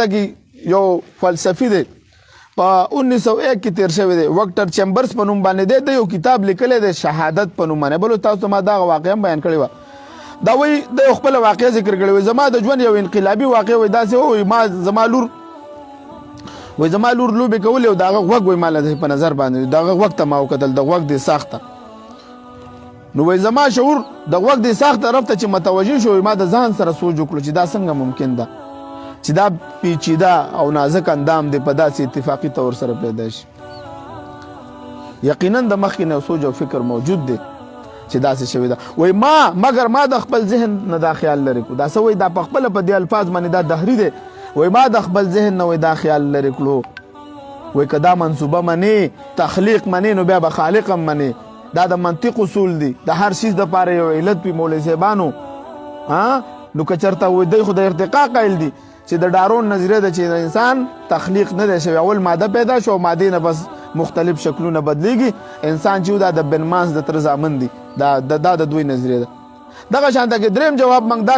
کاناډا کې یو فلسفي دی په 1901 کې تیر شوی دی وکټر چیمبرز په نوم باندې دی یو کتاب لیکلی دی شهادت په نوم باندې بلو تاسو ته ما دغه واقعه بیان کړې وه دا وایي د یو خپله واقعه ذکر کړې وایي زما د ژوند یو انقلابي واقعه وایي داسې وایي ما زما لور لوبې کولې او د هغه غوږ وایي ما له په نظر باندې د هغه غوږ ته ما وکتل د غوږ دې ساخته نو وایي زما شعور د غوږ دې ساخت طرف ته چې متوجه شو ما د ځان سره سوچ وکړو چې دا څنګه ممکن ده چې دا پیچیده او نازک اندام دی په داسې اتفاقي طور سره پیدا شي یقینا د مخکې نه سوچ او فکر موجود دی چې داسې شوی ده وایي مګر ما د خپل ذهن نه دا خیال لرې کړو دا څه وایي دا په خپله په دې الفاظ باندې دا دهري دی وایي ما د خپل ذهن نه دا خیال لرې کړو وایي که دا منصوبه منې تخلیق منې نو بیا به خالق هم منې دا د منطق اصول دي د هر شیز دپاره یو علت پې مولوي صاحبانو نو که چېرته وایي دوی خو د ارتقا قایل دي چې د ډارون نظریه ده چې د انسان تخلیق نه دی شوی اول ماده پیدا شو مادې نه بس مختلف شکلونه بدلیږي انسان چې دا د بن مانس د تر زامن دي دا د دوی نظریه ده دغه شانته کې دریم جواب موږ دا